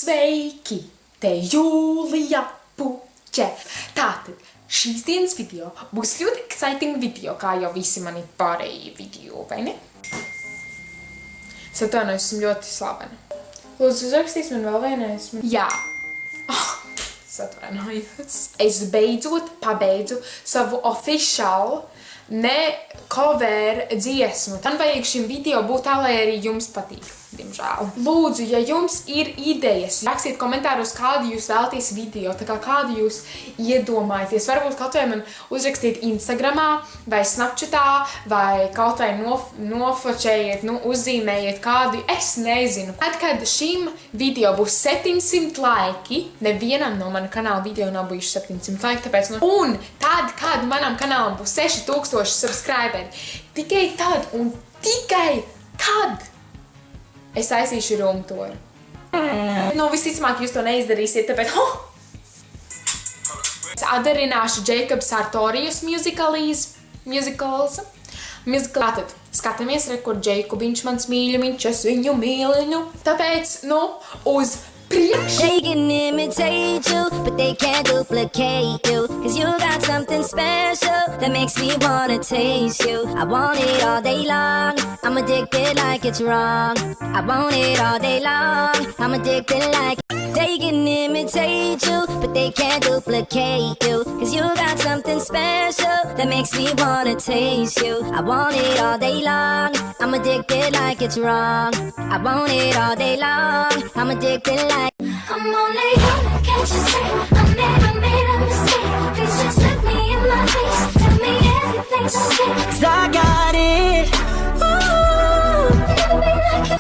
Sveiki! Te Jūlija Puķe. Tātad šīs dienas video būs ļoti exciting video, kā jau visi mani pārējie video, vai ne? Es atvainojos, esmu ļoti slavena. Lūdzu, uzrakstīs man vēl vienais. Jā. Es atvainojos. Es beidzot pabeidzu savu official cover dziesmu. Man vajag šim video būt tā, lai arī jums patīk. Diemžēl. Lūdzu, ja jums ir idejas, rakstiet komentāros, kādu jūs vēlaties video, tā kā kādu jūs iedomājaties. Varbūt kaut vai man uzrakstiet Instagramā, vai Snapchatā, vai kaut vai nofočējiet, uzzīmējiet kādu, es nezinu. Tad, kad šim video būs 700 laiki, nevienam no mana kanāla video nav bijuši 700 laiki, tāpēc un tad, kad manam kanālam būs 6000 subscriberi, tikai tad un tikai tad es aizīšu rumtoru. Visticamāk, jūs to neizdarīsiet, tāpēc, Es atdarināšu Jacob Sartorius musicals. Tātad, skatāmies, kur Jacobiņš mans mīļumiņš, es viņu mīliņu. Tāpēc, uz priekšu. They can imitate you, but they can't duplicate you. Cause you got something special that makes me wanna taste you. I want it all day long, I'm addicted like it's wrong. I want it all day long, I'm addicted like they can imitate you, but they can't duplicate you. Cause you got something special that makes me wanna taste you. I want it all day long, I'm addicted like it's wrong. I want it all day long, I'm addicted like I'm only human, can't you see? I never made a mistake. Please just look me in my face. Tell me everything's okay. Cause I got it. Never been like you.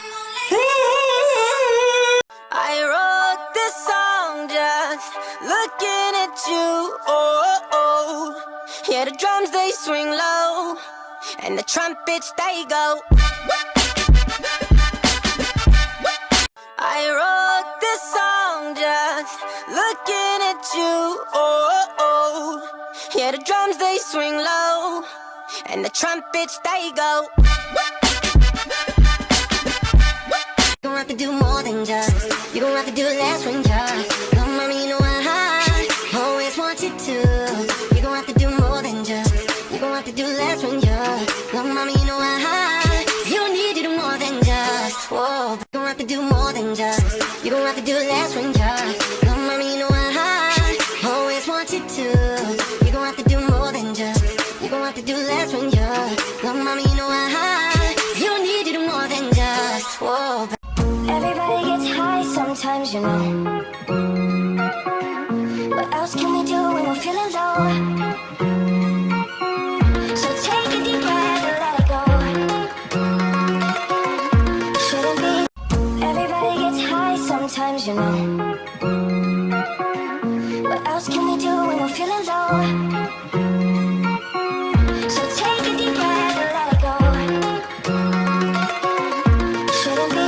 I wrote this song just looking at you. Oh. Yeah, the drums they swing low, and the trumpets they go. I wrote this song just looking at you. Oh. Yeah, the drums they swing low, and the trumpets they go. You don't have to do more than just, you don't have to do less when you're, no mommy, you know I always want you to. You don't have to do more than just, you don't have to do less when you're, no mommy, you know I you don't need to do more than just, whoa. You don't have to do more than just, you don't have to do less when you're, no mommy, you know I always want you to. You don't have to do more than just, you don't have to do less when you're, no mommy, you know I you don't need to do more than just, whoa. Everybody gets high sometimes, you know. What else can we do when we're feeling low? So take a deep breath and let it go. Shouldn't be. Everybody gets high sometimes, you know. What else can we do when we're feeling low? So take a deep breath and let it go. Shouldn't be.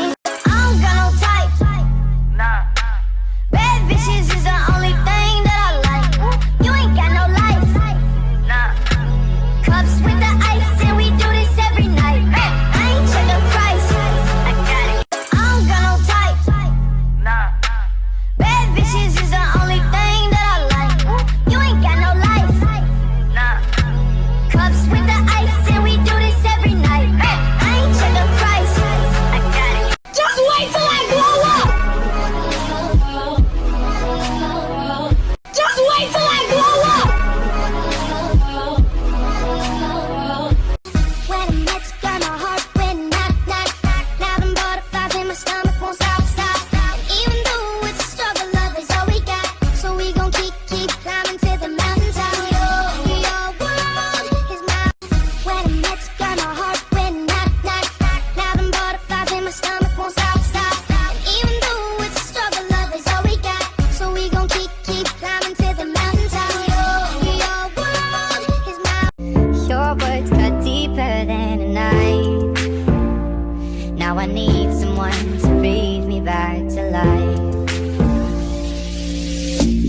I need someone to breathe me back to life.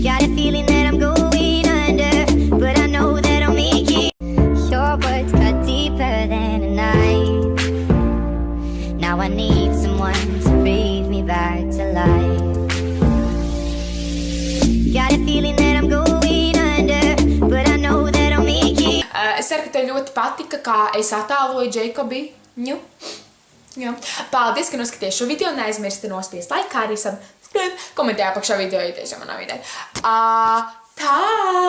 Got a feeling that I'm going under, but I know that I'll make it. Your words cut deeper than a knife. Now I need someone to breathe me back to life. ceru, ka tev ļoti patika, kā es attēloju Džeikobiņu. Jā. Paldies, ka noskaties šo video. Neaizmirsti nospiest like, kā arī subscribe. Komentē apakšā video, ja tiešām manā vidē. Tā!